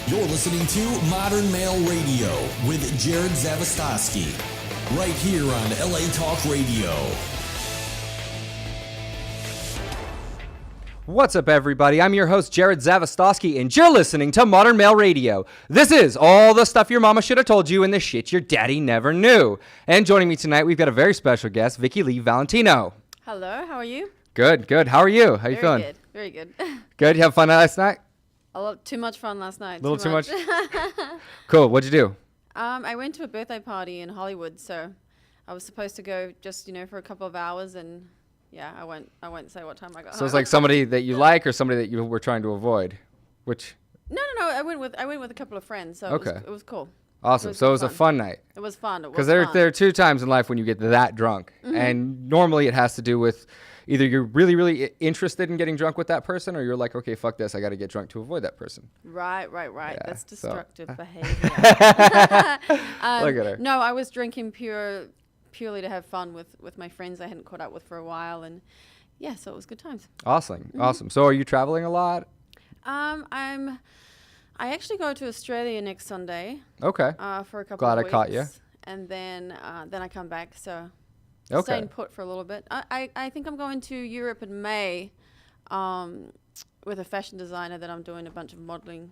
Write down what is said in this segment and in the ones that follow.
You're listening to Modern Male Radio with Jared Zavastosky, right here on LA Talk Radio. What's up, everybody? I'm your host, Jared Zavastosky, and you're listening to Modern Male Radio. This is all the stuff your mama should have told you and the shit your daddy never knew. And joining me tonight, we've got a very special guest, Vicky Lee Valentino. Hello, how are you? Good. How are you? How you feeling? Very good. Good? You have fun last night? A lot, too much fun last night. A little too much? Cool. What'd you do? I went to a birthday party in Hollywood, so I was supposed to go just, for a couple of hours, and yeah, I won't say what time I got home. So it's like somebody that you like or somebody that you were trying to avoid? Which? No. I went with a couple of friends, so Okay. it was cool. Awesome. So it was a fun night. It was fun. Because there are 2 times in life when you get that drunk. Mm-hmm. And normally it has to do with either you're really, really interested in getting drunk with that person, or you're like, okay, fuck this, I got to get drunk to avoid that person. Right. Yeah, That's destructive behavior. Look at her. No, I was drinking purely to have fun with my friends I hadn't caught up with for a while, and yeah, so it was good times. Awesome. So are you traveling a lot? I actually go to Australia next Sunday. Okay. For a couple Glad of I caught weeks. you. And then I come back, so Okay. staying put for a little bit. I think I'm going to Europe in May with a fashion designer that I'm doing a bunch of modeling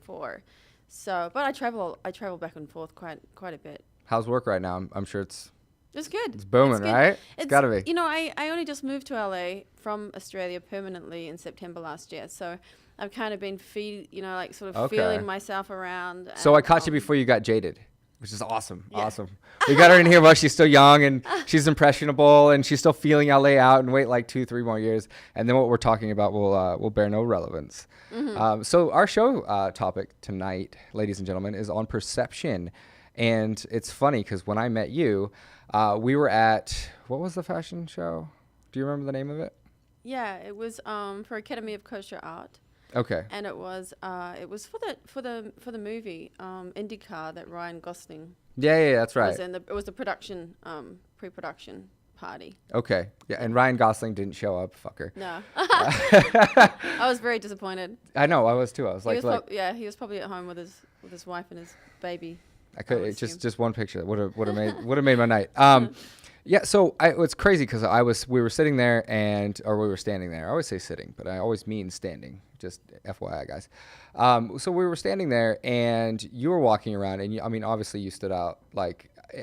for. So, but I travel back and forth quite a bit. How's work right now? I'm sure it's good. It's booming, right? It's got to be. I only just moved to LA from Australia permanently in September last year, so I've kind of been feeling myself around. So I caught you before you got jaded, which is awesome. Yeah. Awesome. We got her in here while she's still young and she's impressionable and she's still feeling LA out, and wait like 2-3 more years, and then what we're talking about will bear no relevance. Mm-hmm. So our show topic tonight, ladies and gentlemen, is on perception. And it's funny because when I met you, we were at, what was the fashion show? Do you remember the name of it? Yeah, it was for Academy of Kosher Art. Okay. And it was for the movie IndyCar that Ryan Gosling. Yeah, that's right. It was the production pre-production party. Okay. Yeah, and Ryan Gosling didn't show up, fucker. No. I was very disappointed. I know, I was too. I was he was probably at home with his wife and his baby. I could just one picture would have made my night. Yeah, so it's crazy because we were sitting there we were standing there. I always say sitting, but I always mean standing. Just FYI, guys. So we were standing there, and you were walking around, and obviously you stood out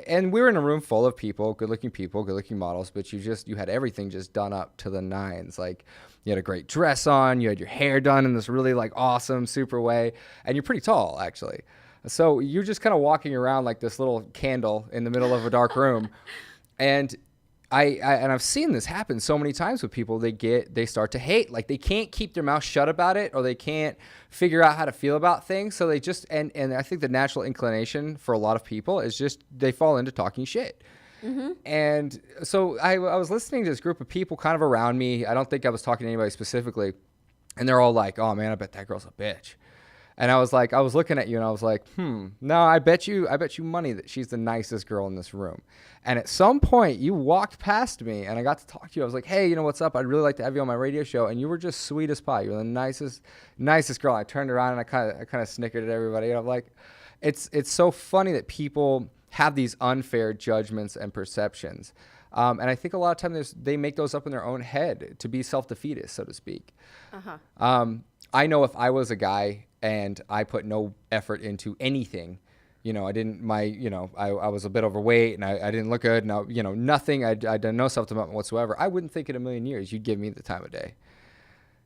and we were in a room full of good-looking models, but you had everything just done up to the nines. Like, you had a great dress on, you had your hair done in this really awesome, super way, and you're pretty tall, actually. So you're just kind of walking around like this little candle in the middle of a dark room. And I've seen this happen so many times with people. They start to hate, like they can't keep their mouth shut about it, or they can't figure out how to feel about things. So they just, and I think the natural inclination for a lot of people is just, they fall into talking shit. Mm-hmm. And so I was listening to this group of people kind of around me. I don't think I was talking to anybody specifically. And they're all like, oh man, I bet that girl's a bitch. And I was looking at you and I was like, no, I bet you money that she's the nicest girl in this room. And at some point you walked past me and I got to talk to you. I was like, hey, what's up? I'd really like to have you on my radio show. And you were just sweet as pie. You were the nicest girl. I turned around and I kind of snickered at everybody. And I'm like, it's so funny that people have these unfair judgments and perceptions. And I think a lot of times they make those up in their own head to be self-defeatist, so to speak. Uh-huh. I know if I was a guy and I put no effort into anything, I didn't, I was a bit overweight and I didn't look good. No, nothing. I'd done no self-development whatsoever. I wouldn't think in a million years you'd give me the time of day,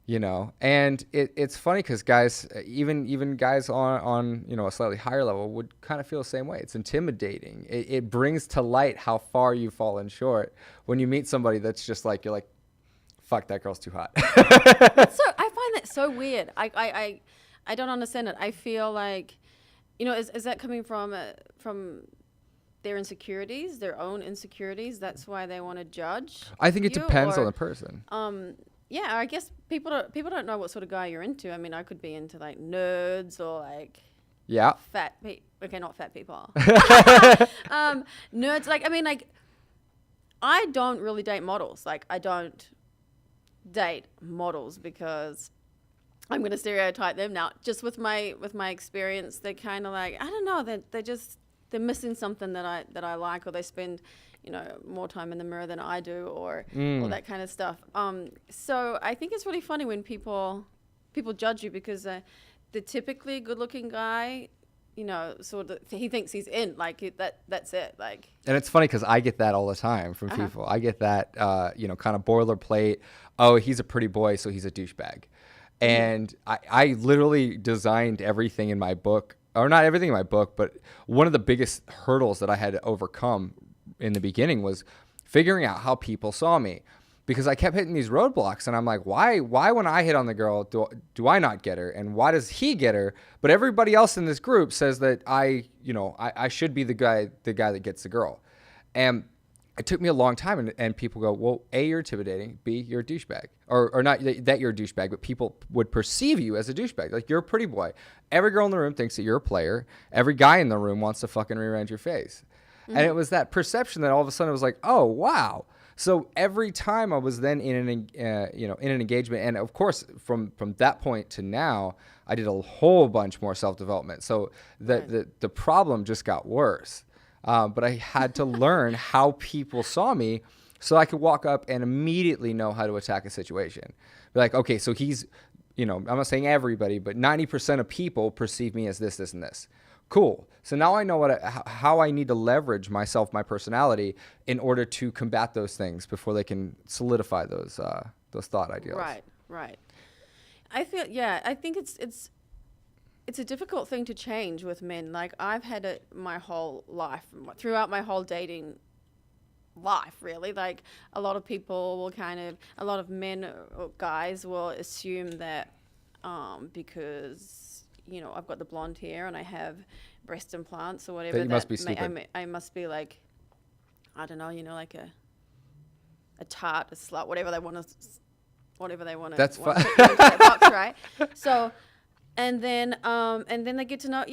and it's funny because guys, even guys on a slightly higher level would kind of feel the same way. It's intimidating. It brings to light how far you've fallen short when you meet somebody that's just like, you're like, fuck, that girl's too hot. I find that so weird. I don't understand it. I feel like, is that coming from their insecurities, their own insecurities? That's why they want to judge. I think it depends on the person. Yeah, I guess people don't know what sort of guy you're into. I could be into nerds or fat people. Okay, not fat people. Nerds. I don't really date models. I don't date models because I'm going to stereotype them now. Just with my experience, they're kind of like, I don't know, they're missing something that I like, or they spend, more time in the mirror than I do, or that kind of stuff. So I think it's really funny when people judge you because the typically good-looking guy, sort of, he thinks he's in, like that's it, like. And it's funny because I get that all the time from people. I get that, kind of boilerplate. Oh, he's a pretty boy, so he's a douchebag. And I literally designed everything in my book, or not everything in my book, but one of the biggest hurdles that I had to overcome in the beginning was figuring out how people saw me, because I kept hitting these roadblocks, and I'm like, why when I hit on the girl do I not get her, and why does he get her, but everybody else in this group says that I should be the guy that gets the girl. And it took me a long time, and people go, well, A, you're intimidating, B, you're a douchebag, or not that you're a douchebag, but people would perceive you as a douchebag. Like, you're a pretty boy. Every girl in the room thinks that you're a player. Every guy in the room wants to fucking rear end your face. And it was that perception that all of a sudden it was like, oh, wow. So every time I was then in an engagement, and of course from that point to now, I did a whole bunch more self-development. So the problem just got worse. But I had to learn how people saw me so I could walk up and immediately know how to attack a situation. Be like, okay, so he's, I'm not saying everybody, but 90% of people perceive me as this, this, and this. Cool. So now I know how I need to leverage myself, my personality, in order to combat those things before they can solidify those thought ideals. Right. I think it's a difficult thing to change with men. Like, I've had it my whole life, throughout my whole dating life, really. Like, a lot of men or guys will assume that because, I've got the blonde hair and I have breast implants or whatever, that you must be stupid. I must be like, I don't know, like a tart, a slut, whatever they want to. That's fine. Box, right? So. And then they get to know,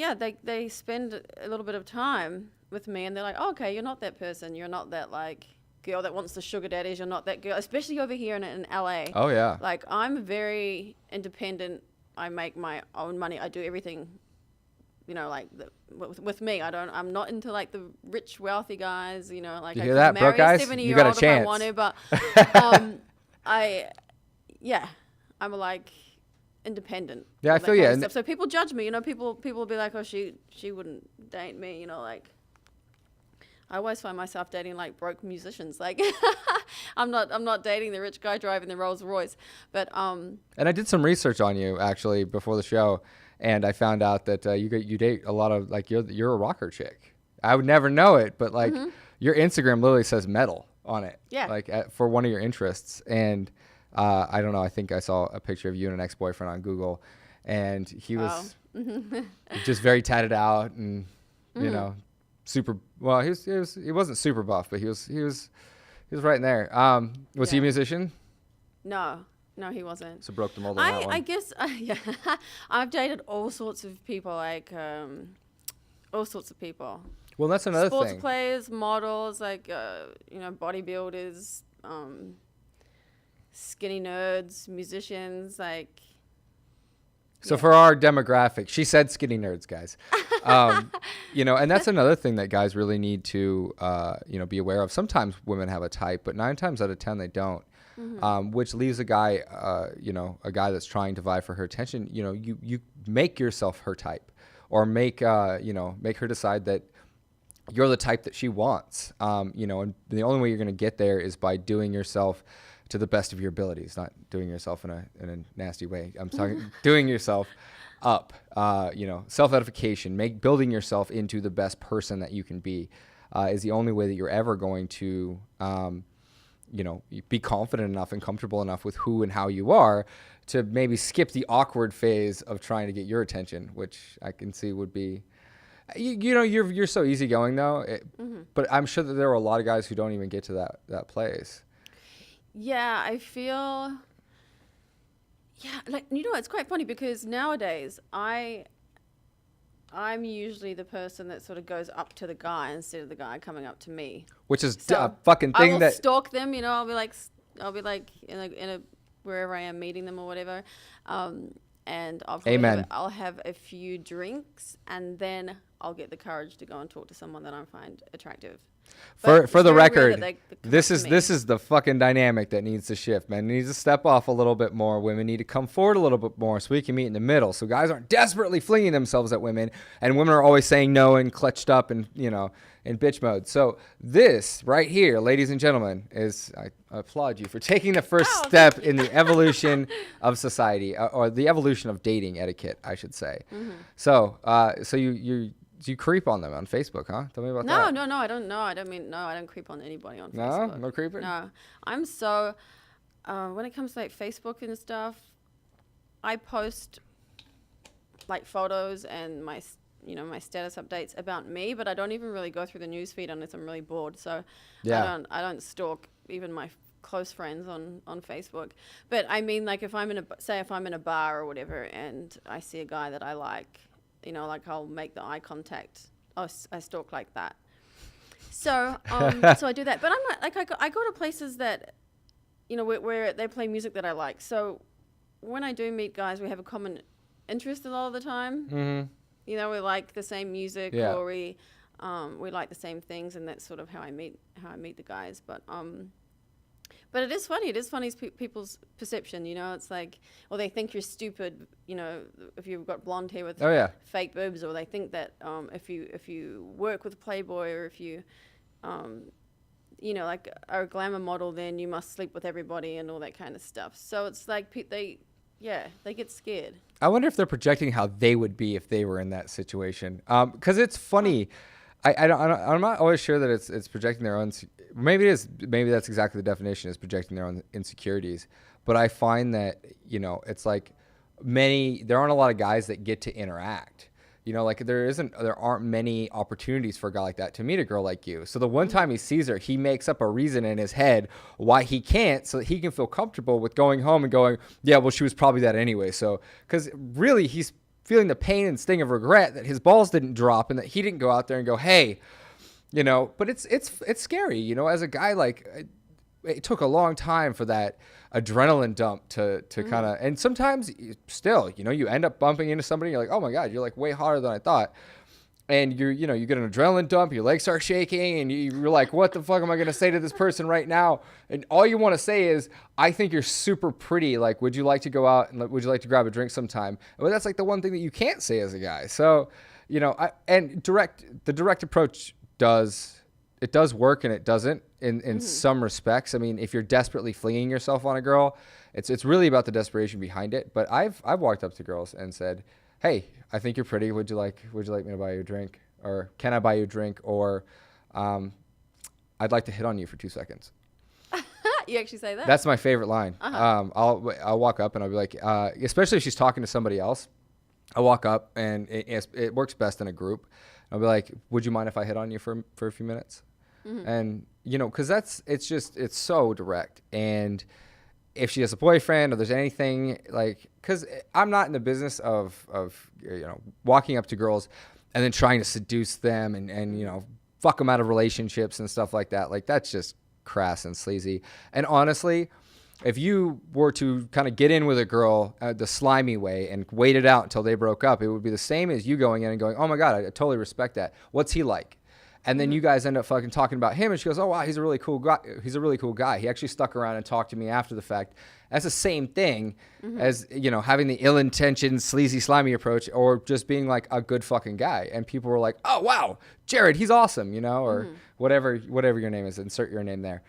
they spend a little bit of time with me, and they're like, oh, okay, you're not that person. You're not that, like, girl that wants the sugar daddies. You're not that girl, especially over here in LA. Oh, yeah. Like, I'm very independent. I make my own money. I do everything, with me. I'm not into, like, the rich, wealthy guys, like, you I hear could that, marry broke guys? a 70-year-old You got a if chance. I wanted, but I'm like independent. Yeah, I feel you. So people judge me, people will be like, oh, she wouldn't date me, like, I always find myself dating like broke musicians. Like, I'm not dating the rich guy driving the Rolls Royce, but And I did some research on you actually before the show, and I found out that you date a lot of, like, you're a rocker chick. I would never know it, but like your Instagram literally says metal on it. Yeah. Like for one of your interests, and I don't know. I think I saw a picture of you and an ex-boyfriend on Google, and he was just very tatted out and super. Well, he wasn't super buff, but he was right in there. Was he a musician? No, he wasn't. So broke the mold on that one. I guess I've dated all sorts of people, like all sorts of people. Well, that's another Sports thing. players, models, like bodybuilders, skinny nerds, musicians, like. So for our demographic, she said skinny nerds, guys. And that's another thing that guys really need to, be aware of. Sometimes women have a type, but 9 times out of 10 they don't. Which leaves a guy, a guy that's trying to vie for her attention. You make yourself her type, or make her decide that you're the type that she wants. And the only way you're going to get there is by doing yourself to the best of your abilities, not doing yourself in a nasty way. I'm talking doing yourself up, self-edification, building yourself into the best person that you can be, is the only way that you're ever going to, be confident enough and comfortable enough with who and how you are to maybe skip the awkward phase of trying to get your attention, which I can see would be, you're so easygoing though, but I'm sure that there are a lot of guys who don't even get to that place. Yeah, I feel. Yeah, like, it's quite funny because nowadays I'm usually the person that sort of goes up to the guy instead of the guy coming up to me. Which is a fucking thing. I will stalk them, I'll be like in a wherever I am meeting them or whatever, and Amen. I'll have a few drinks, and then I'll get the courage to go and talk to someone that I find attractive. For the record, this is the fucking dynamic that needs to shift. Men need to step off a little bit more. Women need to come forward a little bit more so we can meet in the middle. So guys aren't desperately flinging themselves at women, and women are always saying no and clutched up and in bitch mode. So this right here, ladies and gentlemen, is I applaud you for taking the first step in the evolution of society, or the evolution of dating etiquette, I should say. Mm-hmm. So you creep on them on Facebook, huh? Tell me about that. No, I don't know. I don't creep on anybody on Facebook. No? No creeping? No. I'm so, when it comes to like Facebook and stuff, I post like photos and my status updates about me, but I don't even really go through the newsfeed unless I'm really bored. So I don't stalk even my close friends on Facebook. But I mean, like if I'm in a bar or whatever and I see a guy that I like, like I'll make the eye contact. I stalk like that. So so I do that. But I'm not like I go to places that, where they play music that I like. So when I do meet guys, we have a common interest a lot of the time. Mm-hmm. We like the same music, or we like the same things, and that's sort of how I meet the guys. But it is funny. It is funny people's perception. It's like, or they think you're stupid. If you've got blonde hair with fake boobs, or they think that if you work with Playboy, or if you like are a glamour model, then you must sleep with everybody and all that kind of stuff. So it's like they get scared. I wonder if they're projecting how they would be if they were in that situation. Because it's funny. I'm not always sure that it's projecting their own. Maybe it is. Maybe that's exactly the definition, is projecting their own insecurities. But I find that it's like there aren't a lot of guys that get to interact. Like there aren't many opportunities for a guy like that to meet a girl like you. So the one time he sees her, he makes up a reason in his head why he can't, so that he can feel comfortable with going home and going, yeah, well, she was probably that anyway. So, because really he's feeling the pain and sting of regret that his balls didn't drop and that he didn't go out there and go, hey, but it's scary, as a guy, like it took a long time for that adrenaline dump to kind of, and sometimes still, you end up bumping into somebody, you're like, oh my God, you're like way harder than I thought. And you get an adrenaline dump, your legs start shaking, and you're like, what the fuck am I going to say to this person right now? And all you want to say is, I think you're super pretty. Like, would you like to go out and would you like to grab a drink sometime? Well, that's like the one thing that you can't say as a guy. So, the direct approach does work and it doesn't in some respects. I mean, if you're desperately flinging yourself on a girl, it's really about the desperation behind it. But I've walked up to girls and said, hey, I think you're pretty. Would you like me to buy you a drink? Or can I buy you a drink? Or I'd like to hit on you for 2 seconds. You actually say that? That's my favorite line. Uh-huh. I'll walk up and I'll be like, especially if she's talking to somebody else, I'll walk up and it works best in a group. I'll be like, would you mind if I hit on you for a few minutes? Mm-hmm. And, because it's so direct. And if she has a boyfriend or there's anything because I'm not in the business of walking up to girls and then trying to seduce them and fuck them out of relationships and stuff like that. Like, that's just crass and sleazy. And honestly, if you were to kind of get in with a girl the slimy way and wait it out until they broke up, it would be the same as you going in and going, oh my God, I totally respect that. What's he like? And then you guys end up fucking talking about him, and she goes, oh wow, he's a really cool guy. He's a really cool guy. He actually stuck around and talked to me after the fact. That's the same thing as, having the ill-intentioned, sleazy, slimy approach, or just being like a good fucking guy. And people were like, oh wow, Jared, he's awesome, or whatever your name is, insert your name there.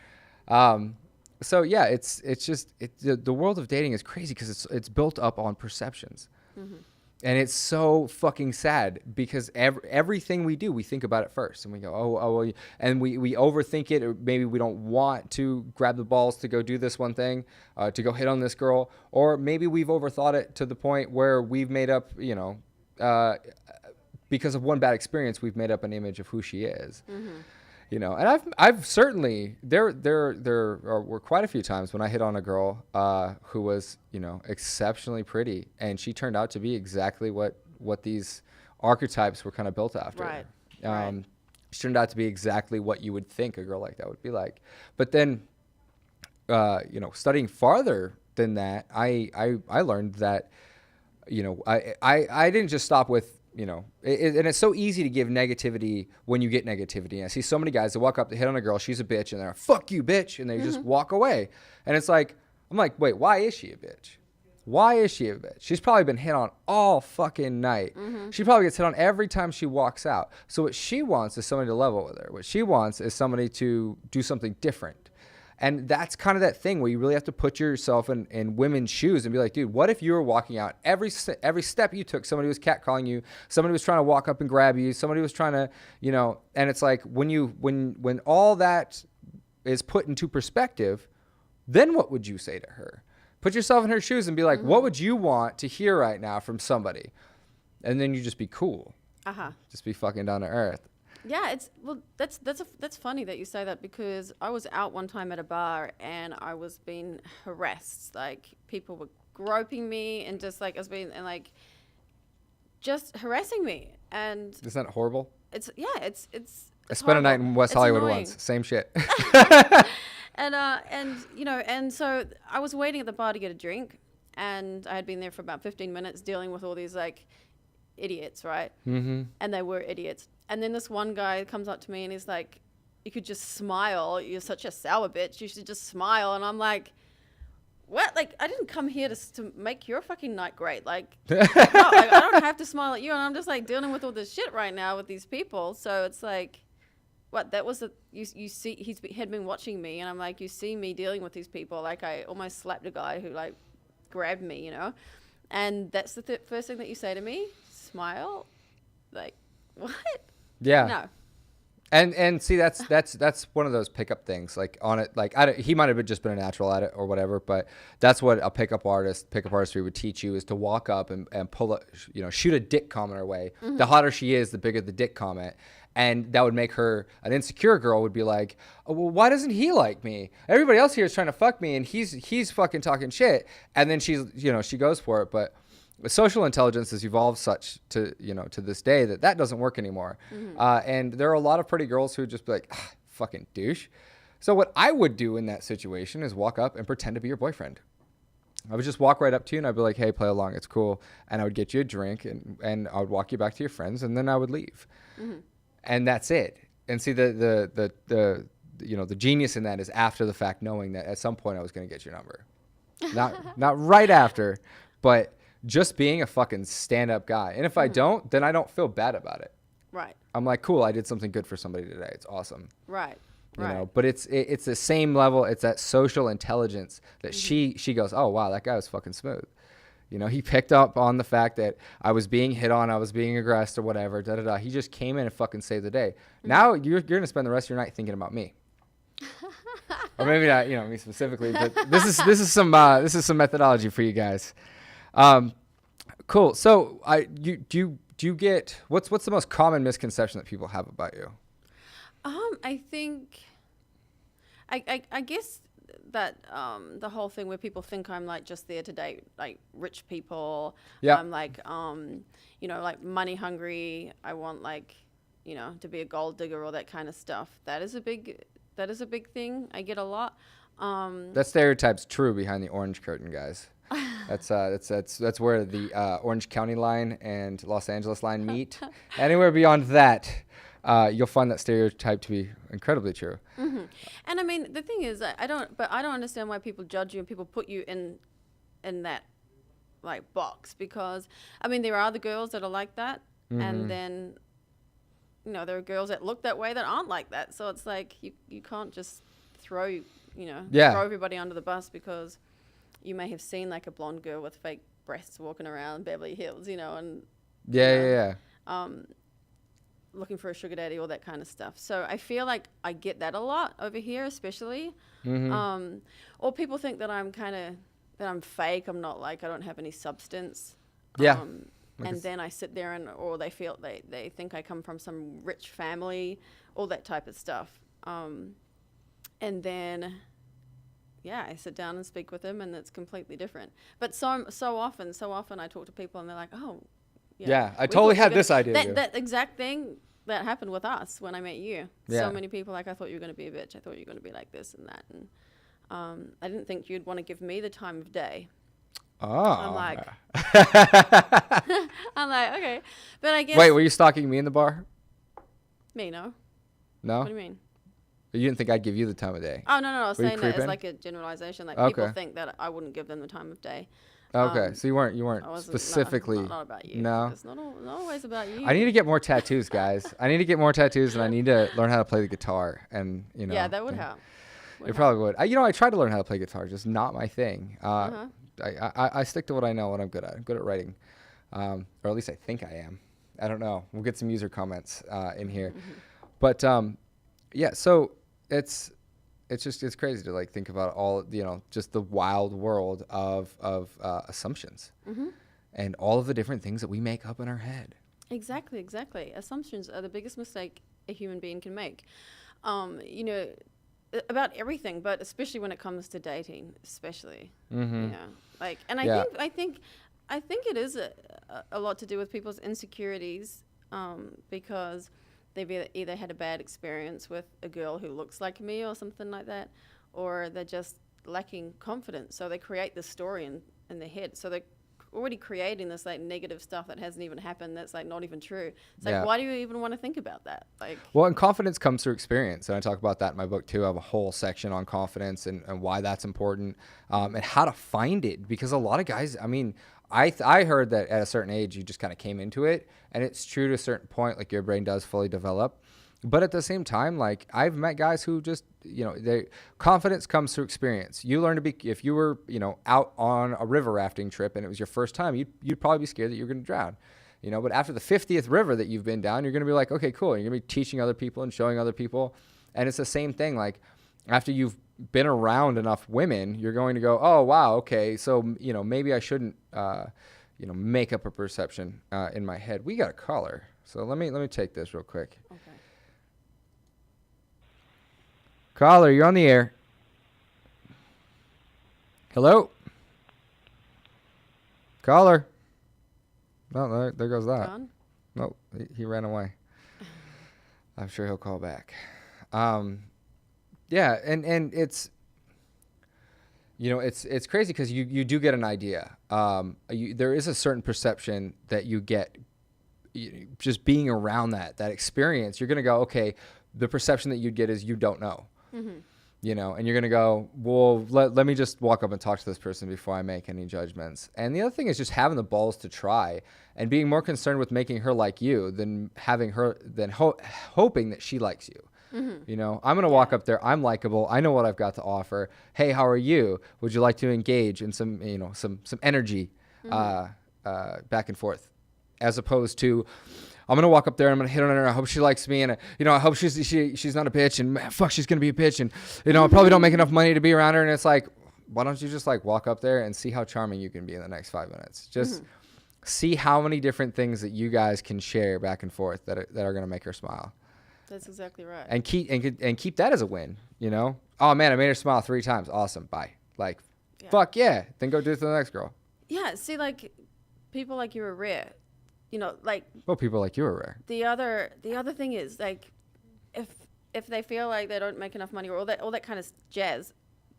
So yeah, it's just the world of dating is crazy because it's built up on perceptions. Mm-hmm. And it's so fucking sad because everything we do, we think about it first. And we go, well, and we overthink it. Or maybe we don't want to grab the balls to go do this one thing, to go hit on this girl. Or maybe we've overthought it to the point where we've made up, because of one bad experience, we've made up an image of who she is. Mm-hmm. And I've certainly, there were quite a few times when I hit on a girl who was, exceptionally pretty, and she turned out to be exactly what these archetypes were kind of built after. Right. She turned out to be exactly what you would think a girl like that would be like. But then, studying farther than that, I learned that, I didn't just stop with, and it's so easy to give negativity when you get negativity. And I see so many guys that walk up to hit on a girl, she's a bitch, and they're like, fuck you, bitch, and they just walk away. And it's like, I'm like, wait, why is she a bitch? Why is she a bitch? She's probably been hit on all fucking night. She probably gets hit on every time she walks out. So what she wants is somebody to level with her. What she wants is somebody to do something different. And that's kind of that thing where you really have to put yourself in women's shoes and be like, dude, what if you were walking out, every step you took, somebody was catcalling you, somebody was trying to walk up and grab you, somebody was trying to, and it's like when all that is put into perspective, then what would you say to her? Put yourself in her shoes and be like, what would you want to hear right now from somebody? And then you just be cool. Just be fucking down to earth. Yeah, that's funny that you say that, because I was out one time at a bar and I was being harassed. Like, people were groping me and just like just harassing me. And isn't that horrible? It's I spent a night in West Hollywood once. Same shit. And so I was waiting at the bar to get a drink, and I had been there for about 15 minutes dealing with all these like idiots, right? And they were idiots. And then this one guy comes up to me and he's like, you could just smile. You're such a sour bitch. You should just smile. And I'm like, what? Like, I didn't come here to make your fucking night great. Like, no, like, I don't have to smile at you. And I'm just like dealing with all this shit right now with these people. So it's like, what? That was you see, he had been watching me, and I'm like, you see me dealing with these people. Like, I almost slapped a guy who like grabbed me, and that's the first thing that you say to me, smile. Like, what? Yeah. No. And see, that's one of those pickup things. Like, on it, like, he might have just been a natural at it or whatever, but that's what a pickup artistry would teach you, is to walk up and pull a, shoot a dick comment her way. The hotter she is, the bigger the dick comment. And that would make her, an insecure girl would be like, oh, well, why doesn't he like me? Everybody else here is trying to fuck me, and he's fucking talking shit. And then she's, she goes for it. But social intelligence has evolved such to this day that doesn't work anymore. And there are a lot of pretty girls who just be like, fucking douche. So what I would do in that situation is walk up and pretend to be your boyfriend. I would just walk right up to you and I'd be like, hey, play along, it's cool. And I would get you a drink and I would walk you back to your friends, and then I would leave. And that's it. And see, the genius in that is after the fact, knowing that at some point I was going to get your number. Not right after, but just being a fucking stand-up guy. And if I don't, then I don't feel bad about it. Right. I'm like, cool, I did something good for somebody today. It's awesome. Right. But it's the same level. It's that social intelligence that she goes, oh, wow, that guy was fucking smooth. He picked up on the fact that I was being hit on, I was being aggressed or whatever, da-da-da. He just came in and fucking saved the day. Now you're going to spend the rest of your night thinking about me. Or maybe not, me specifically, but this is some methodology for you guys. Cool. So do you get, what's the most common misconception that people have about you? I think, I guess that the whole thing where people think I'm like just there to date like rich people. Yeah. I'm like like money hungry. I want like to be a gold digger, all that kind of stuff. That is a big thing. I get a lot. That stereotype's true behind the orange curtain, guys. That's where the Orange County line and Los Angeles line meet. Anywhere beyond that, you'll find that stereotype to be incredibly true. And I mean, the thing is, I don't understand why people judge you and people put you in that like box, because I mean, there are the girls that are like that, and then there are girls that look that way that aren't like that. So it's like you can't just throw everybody under the bus because you may have seen like a blonde girl with fake breasts walking around Beverly Hills, and looking for a sugar daddy, all that kind of stuff. So I feel like I get that a lot over here, especially. Or people think that I'm fake. I'm not, like, I don't have any substance. Yeah. And then I sit there or they feel they think I come from some rich family, all that type of stuff. And then I sit down and speak with them, and it's completely different. But so often I talk to people and they're like, oh, yeah, I totally had this idea. That exact thing that happened with us when I met you. Yeah. So many people, like, I thought you were going to be a bitch. I thought you were going to be like this and that. And I didn't think you'd want to give me the time of day. I'm like, okay. But I guess. Wait, were you stalking me in the bar? Me, no. No? What do you mean? You didn't think I'd give you the time of day? Oh, no. I was saying that as like a generalization. Like people think that I wouldn't give them the time of day. Okay, so you weren't specifically. Not about you. No. It's not always about you. I need to get more tattoos, guys. I need to get more tattoos, and I need to learn how to play the guitar. And Yeah, that would help. It probably would. I tried to learn how to play guitar, just not my thing. I stick to what I know, what I'm good at. I'm good at writing, or at least I think I am. I don't know. We'll get some user comments in here, but yeah. So it's crazy to like think about all just the wild world of assumptions and all of the different things that we make up in our head. Exactly. Assumptions are the biggest mistake a human being can make. About everything, but especially when it comes to dating, especially. And I think it is a lot to do with people's insecurities, because they've either had a bad experience with a girl who looks like me or something like that, or they're just lacking confidence. So they create this story in their head. So they're already creating this like negative stuff that hasn't even happened, that's like not even true. It's like, why do you even want to think about that? Well, and confidence comes through experience, and I talk about that in my book too. I have a whole section on confidence and why that's important, and how to find it, because a lot of guys, I mean, I heard that at a certain age you just kind of came into it, and it's true to a certain point, like your brain does fully develop. But at the same time, like I've met guys who just, confidence comes through experience. You learn to be, if you were, out on a river rafting trip and it was your first time, you'd probably be scared that you're going to drown, but after the 50th river that you've been down, you're going to be like, okay, cool. And you're going to be teaching other people and showing other people. And it's the same thing. Like after you've been around enough women, you're going to go, oh, wow. Okay. So, maybe I shouldn't, make up a perception in my head. We got a caller. So let me take this real quick. Okay. Caller, you're on the air. Hello? Caller? No, there goes that. Gone? Nope, he ran away. I'm sure he'll call back. Yeah, and it's, it's crazy because you do get an idea. There is a certain perception that you get just being around that experience. You're going to go, okay, the perception that you'd get is you don't know. And you're going to go, well, let me just walk up and talk to this person before I make any judgments. And the other thing is just having the balls to try and being more concerned with making her like you than having her, hoping that she likes you. I'm going to walk up there. I'm likable. I know what I've got to offer. Hey, how are you? Would you like to engage in some, some energy, back and forth, as opposed to, I'm going to walk up there and I'm going to hit on her. I hope she likes me. And, I hope she's not a bitch, and fuck, she's going to be a bitch. And, I probably don't make enough money to be around her. And it's like, why don't you just like walk up there and see how charming you can be in the next 5 minutes? Just see how many different things that you guys can share back and forth that are going to make her smile. That's exactly right. And keep that as a win, Oh man, I made her smile 3 times. Awesome. Bye. Like, fuck yeah. Then go do it to the next girl. Yeah. See, like people like you are rare. Well, people like you are rare. The other thing is like, if they feel like they don't make enough money or all that kind of jazz,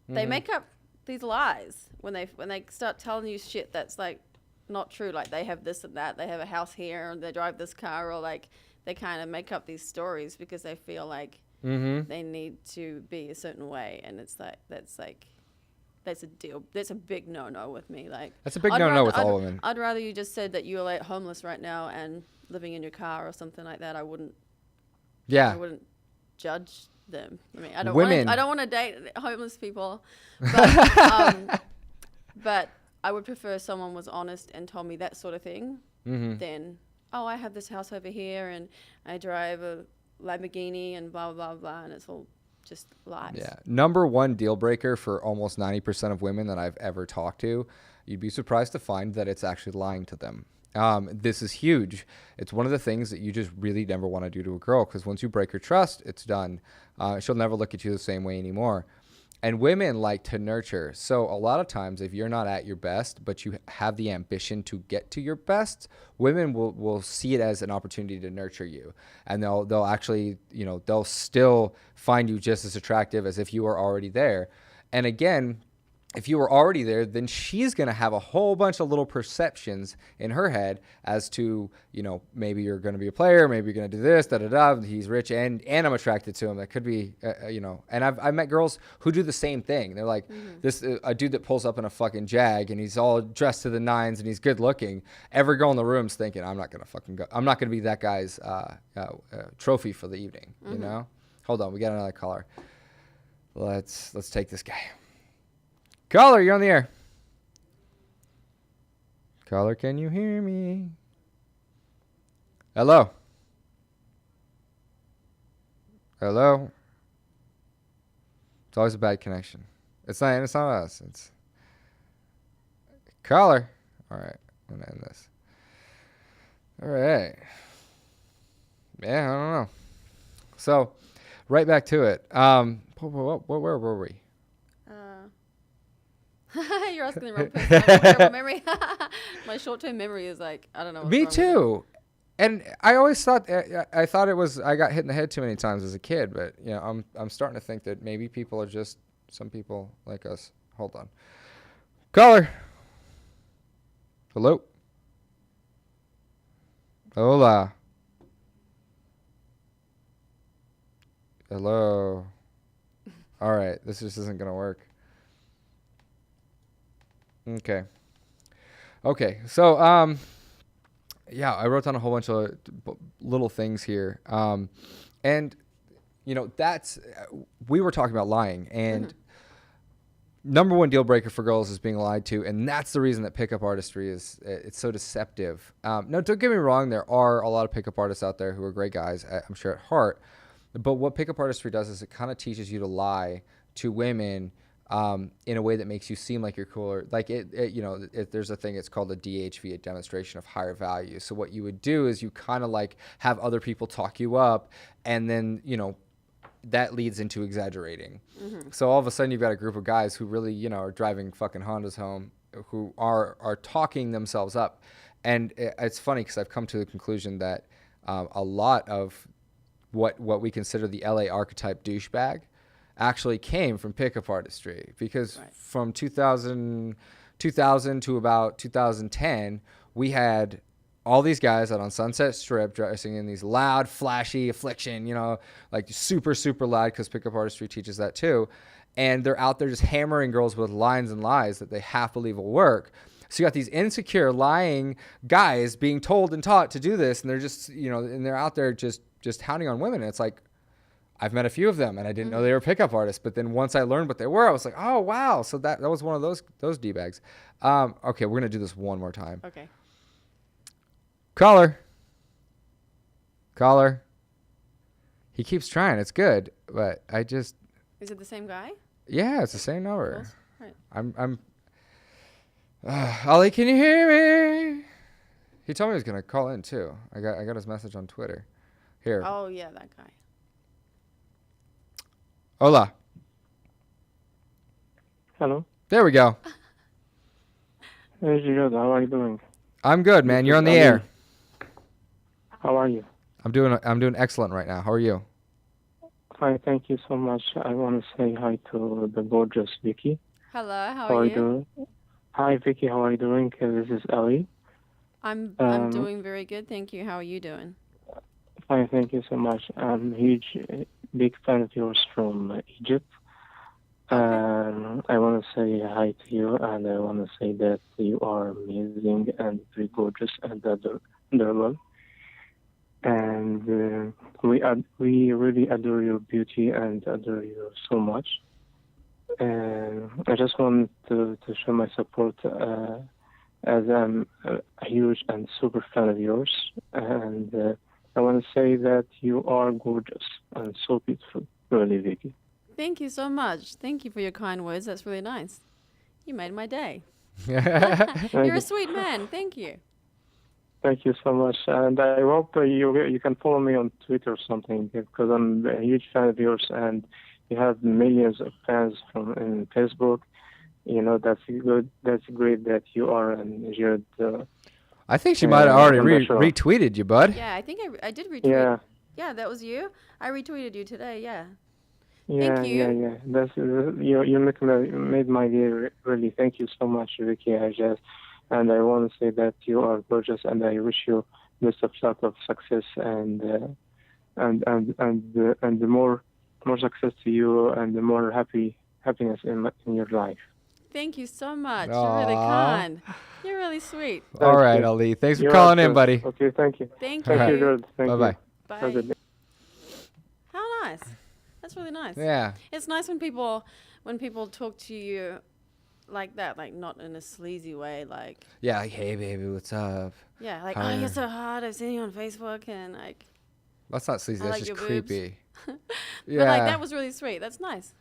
they make up these lies when they start telling you shit that's like not true. Like they have this and that, they have a house here, and they drive this car, or like they kind of make up these stories because they feel like they need to be a certain way, and it's like that's a deal. That's a big no-no with me. Like that's a big no-no with all women. I'd rather you just said that you're like homeless right now and living in your car or something like that. I wouldn't judge them. I mean, I don't want to date homeless people, but I would prefer someone was honest and told me that sort of thing than, oh, I have this house over here and I drive a Lamborghini and blah blah blah blah, and it's all just lies. Yeah. Number one deal breaker for almost 90% of women that I've ever talked to, you'd be surprised to find that it's actually lying to them. This is huge. It's one of the things that you just really never want to do to a girl, because once you break her trust, it's done. She'll never look at you the same way anymore. And women like to nurture. So a lot of times if you're not at your best, but you have the ambition to get to your best, women will see it as an opportunity to nurture you. And they'll actually, they'll still find you just as attractive as if you were already there. And again, if you were already there, then she's going to have a whole bunch of little perceptions in her head as to, maybe you're going to be a player, maybe you're going to do this, he's rich, and I'm attracted to him. That could be, and I've met girls who do the same thing. They're like, a dude that pulls up in a fucking Jag and he's all dressed to the nines and he's good looking. Every girl in the room's thinking, I'm not going to fucking go. I'm not going to be that guy's trophy for the evening, Hold on, we got another caller. Let's take this guy. Caller, you're on the air. Caller, can you hear me? Hello? Hello? It's always a bad connection. It's not us. It's caller. All right, I'm going to end this. All right. Yeah, I don't know. So, right back to it. Where were we? You're asking the wrong person. Memory. My short-term memory is like, I don't know. Me too. And I always thought I got hit in the head too many times as a kid, but I'm starting to think that maybe people are just some people like us. Hold on. Caller. Hello. Hola. Hello. All right, this just isn't gonna work. Okay. So, I wrote down a whole bunch of little things here. And, we were talking about lying. And number one deal breaker for girls is being lied to. And that's the reason that pickup artistry it's so deceptive. No, don't get me wrong. There are a lot of pickup artists out there who are great guys, I'm sure, at heart. But what pickup artistry does is it kind of teaches you to lie to women in a way that makes you seem like you're cooler. Like there's a thing, it's called a DHV, a demonstration of higher value. So what you would do is you kind of like have other people talk you up, and then, that leads into exaggerating. So all of a sudden you've got a group of guys who really, are driving fucking Hondas home, who are talking themselves up. And it's funny because I've come to the conclusion that a lot of what we consider the LA archetype douchebag actually came from pickup artistry, because from 2000 to about 2010, we had all these guys out on Sunset Strip dressing in these loud, flashy Affliction, like super, super loud, because pickup artistry teaches that too. And they're out there just hammering girls with lines and lies that they half believe will work. So you got these insecure, lying guys being told and taught to do this, and they're just, and they're out there just hounding on women. And it's like, I've met a few of them, and I didn't know they were pickup artists. But then once I learned what they were, I was like, oh, wow. So that was one of those D-bags. Okay, we're going to do this one more time. Okay. Caller. He keeps trying. It's good, but I just... Is it the same guy? Yeah, it's the same number. Right. I'm Ollie, can you hear me? He told me he was going to call in, too. I got his message on Twitter. Here. Oh, yeah, that guy. Hola. Hello. There we go. Hey, Gerard, how are you doing? I'm good, man. You're on the air. How are you? I'm doing excellent right now. How are you? Fine, thank you so much. I want to say hi to the gorgeous Vicky. Hello, how are you? Doing? Hi, Vicky. How are you doing? This is Ali. I'm doing very good, thank you. How are you doing? Fine, thank you so much. I'm a big fan of yours from Egypt. I want to say hi to you, and I want to say that you are amazing and very gorgeous and adorable. And we really adore your beauty and adore you so much. And I just want to show my support as I'm a huge and super fan of yours. And I want to say that you are gorgeous and so beautiful, really, Vicky. Thank you so much. Thank you for your kind words. That's really nice. You made my day. You're a sweet man. Thank you. Thank you so much. And I hope you can follow me on Twitter or something, because I'm a huge fan of yours, and you have millions of fans in Facebook. That's good. That's great that you are and Gerard. I think she might have already retweeted you, bud. Yeah, I think I did retweet. Yeah. Yeah, that was you. I retweeted you today. Yeah. Yeah, Thank you. yeah. That's you made my day. Really, thank you so much, Vicky. And I want to say that you are gorgeous, and I wish you best of luck of success and the more success to you and the more happiness in your life. Thank you so much. You're really kind. You're really sweet. All right, Ali. Thanks for You're calling in, welcome. buddy. Okay, thank you. Thank Thank you. you, George. Thank Bye-bye. Bye. Have a good day. How nice. That's really nice. Yeah. It's nice when people talk to you like that, like not in a sleazy way, like Yeah, like, hey, baby, what's up? yeah, like How oh, are you're you? so hot. I've seen you on Facebook, and like, That's not sleazy. I That's like just your boobs. creepy. but Yeah. like that was really sweet. That's nice.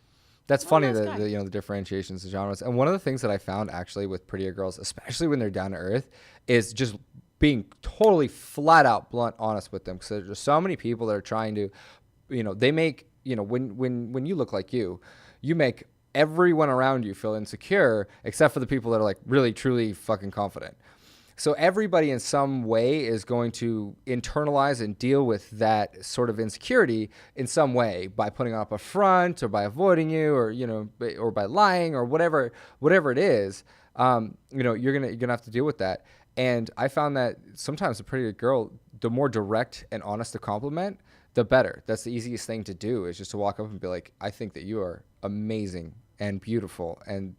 That's What a funny, nice the guy. the differentiations of genres. And one of the things that I found actually with prettier girls, especially when they're down to earth, is just being totally flat out blunt honest with them. Because there's so many people that are trying to, they make, when you look like you make everyone around you feel insecure, except for the people that are like really, truly fucking confident. So everybody in some way is going to internalize and deal with that sort of insecurity in some way by putting up a front or by avoiding you or, or by lying or whatever it is. You're gonna have to deal with that. And I found that sometimes a pretty girl, the more direct and honest the compliment, the better. That's the easiest thing to do, is just to walk up and be like, I think that you are amazing and beautiful. And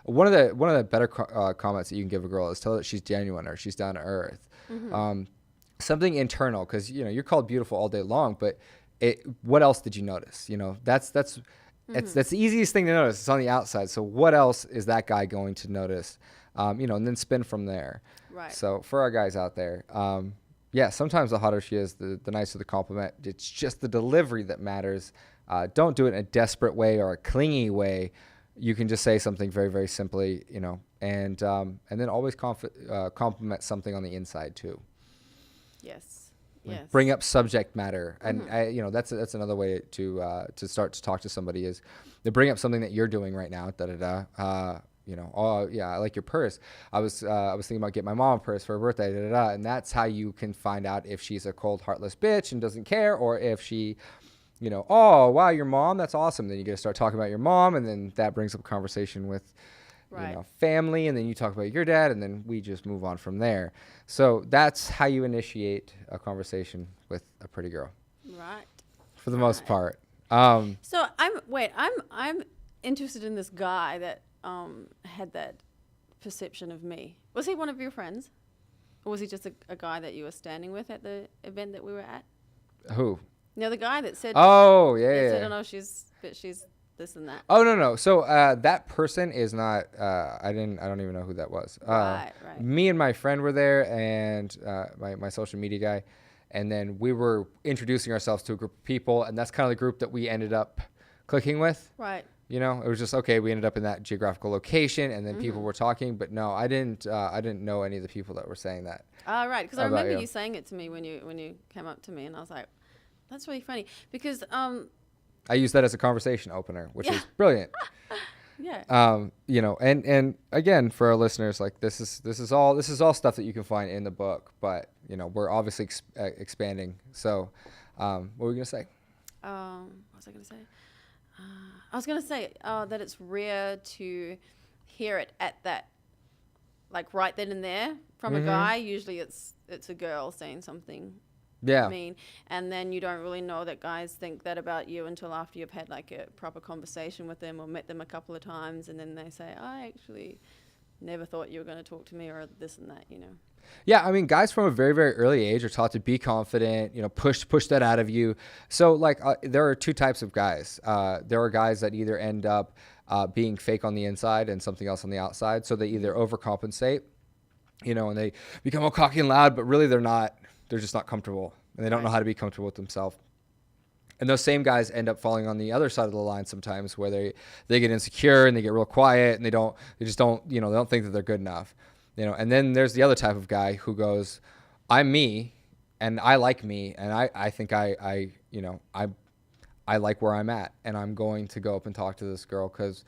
one of the better comments that you can give a girl is tell her that she's genuine or she's down to earth. Mm-hmm. Something internal, because you're called beautiful all day long, but what else did you notice? That's the easiest thing to notice. It's on the outside. So what else is that guy going to notice? And then spin from there. Right. So for our guys out there, sometimes the hotter she is, the nicer the compliment. It's just the delivery that matters. Don't do it in a desperate way or a clingy way. You can just say something very, very simply, and then always compliment something on the inside too. Yes. Like Yes. bring up subject matter, and that's another way to start to talk to somebody is to bring up something that you're doing right now. Oh yeah, I like your purse. I was thinking about getting my mom a purse for her birthday. And that's how you can find out if she's a cold, heartless bitch and doesn't care, or if she. Oh, wow, your mom, that's awesome. Then you get to start talking about your mom, and then that brings up a conversation with, family, and then you talk about your dad, and then we just move on from there. So that's how you initiate a conversation with a pretty girl. Right. For the most part. So I'm interested in this guy that had that perception of me. Was he one of your friends? Or was he just a guy that you were standing with at the event that we were at? Who? The guy that said, oh, yeah, that yeah. said, oh, no, she's this and that. Oh, no. So that person is not, I don't even know who that was. Right. Me and my friend were there, and my social media guy, and then we were introducing ourselves to a group of people, and that's kind of the group that we ended up clicking with. Right. It was just, okay, we ended up in that geographical location, and then people were talking, but no, I didn't know any of the people that were saying that. Oh, right, because I remember you? you saying it to me when you came up to me, and I was like, that's really funny, because I used that as a conversation opener, which is brilliant. yeah. And again, for our listeners, like this is all stuff that you can find in the book, but we're obviously expanding. So, what were we gonna say? What was I gonna say? I was gonna say that it's rare to hear it at that, like right then and there from a guy. Usually, it's a girl saying something. Mean, and then you don't really know that guys think that about you until after you've had like a proper conversation with them or met them a couple of times, and then they say, I actually never thought you were going to talk to me, or this and that, Yeah, I mean, guys from a very, very early age are taught to be confident, push that out of you. So like there are two types of guys. There are guys that either end up being fake on the inside and something else on the outside. So they either overcompensate, and they become all cocky and loud, but really they're just not comfortable, and they don't know how to be comfortable with themselves. And those same guys end up falling on the other side of the line sometimes, where they get insecure and they get real quiet, and they don't think that they're good enough, And then there's the other type of guy who goes, I'm me, and I like me, and I think I like where I'm at, and I'm going to go up and talk to this girl because,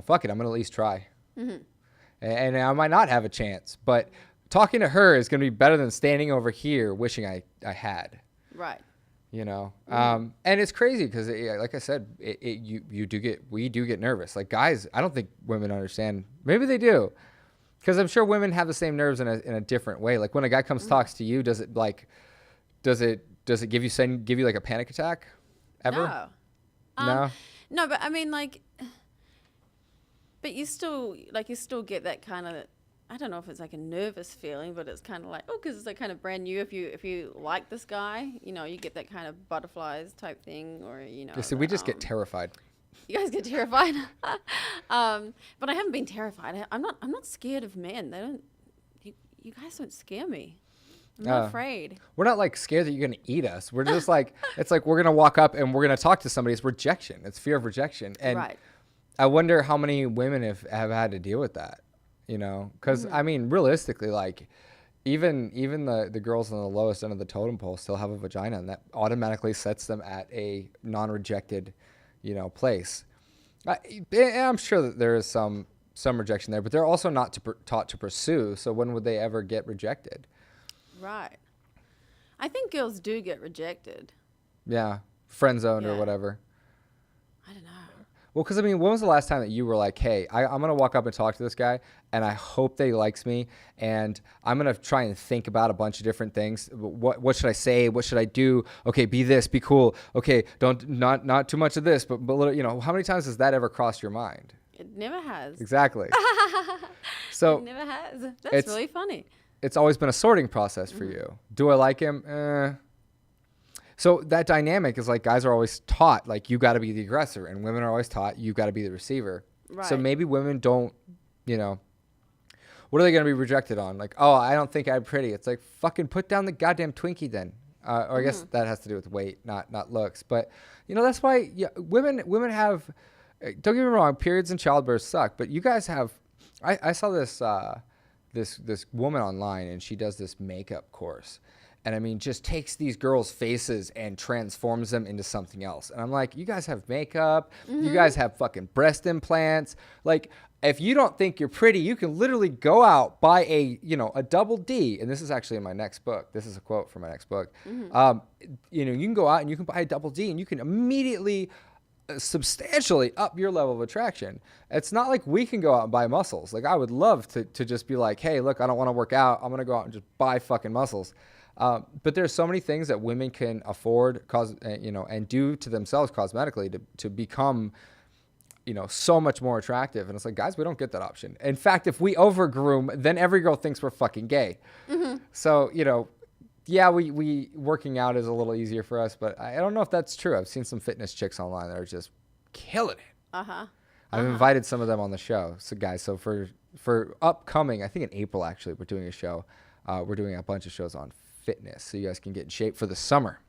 fuck it, I'm gonna at least try, and I might not have a chance, but talking to her is going to be better than standing over here wishing I had. Right. You know, and it's crazy because, like I said, we do get nervous. Like guys, I don't think women understand. Maybe they do, because I'm sure women have the same nerves in a different way. Like when a guy comes talks to you, does it give you like a panic attack ever? No. No, but I mean like, but you still get that kind of. I don't know if it's like a nervous feeling, but it's kind of like, because it's like kind of brand new. If you like this guy, you know, you get that kind of butterflies type thing, or you know. See, we just get terrified. You guys get terrified, but I haven't been terrified. I'm not scared of men. They don't. You guys don't scare me. I'm not afraid. We're not like scared that you're gonna eat us. We're just like it's like we're gonna walk up and we're gonna talk to somebody. It's rejection. It's fear of rejection, and right. I wonder how many women have had to deal with that. You know, because I mean, realistically, like even the girls on the lowest end of the totem pole still have a vagina, and that automatically sets them at a non-rejected, you know, place. I'm sure that there is some rejection there, but they're also not taught to pursue. So when would they ever get rejected? Right. I think girls do get rejected. Yeah, friend zoned or whatever. I don't know. Well, because I mean, when was the last time that you were like, hey, I'm going to walk up and talk to this guy, and I hope that he likes me, and I'm going to try and think about a bunch of different things. What should I say? What should I do? Okay, be this, be cool. Okay, not too much of this, but little, you know, how many times has that ever crossed your mind? It never has. Exactly. So it never has. That's really funny. It's always been a sorting process for you. Do I like him? So that dynamic is like guys are always taught like you got to be the aggressor, and women are always taught you got to be the receiver. Right. So maybe women don't, you know, what are they going to be rejected on? Like, oh, I don't think I'm pretty. It's like fucking put down the goddamn Twinkie then. Or I guess that has to do with weight, not looks. But you know that's why women have. Don't get me wrong, periods and childbirth suck, but you guys have. I saw this this woman online, and she does this makeup course. And I mean, just takes these girls' faces and transforms them into something else. And I'm like, you guys have makeup. You guys have fucking breast implants. Like, if you don't think you're pretty, you can literally go out, buy a double D. And this is actually in my next book. This is a quote from my next book. You know, you can go out and you can buy a double D, and you can immediately substantially up your level of attraction. It's not like we can go out and buy muscles. Like, I would love to just be like, hey, look, I don't want to work out. I'm going to go out and just buy fucking muscles. But there's so many things that women can afford, and do to themselves cosmetically to become, you know, so much more attractive. And it's like, guys, we don't get that option. In fact, if we overgroom, then every girl thinks we're fucking gay. So, you know, yeah, we working out is a little easier for us, but I don't know if that's true. I've seen some fitness chicks online that are just killing it. I've invited some of them on the show. So guys, so for upcoming, I think in April, actually, we're doing a show. We're doing a bunch of shows on fitness, so you guys can get in shape for the summer.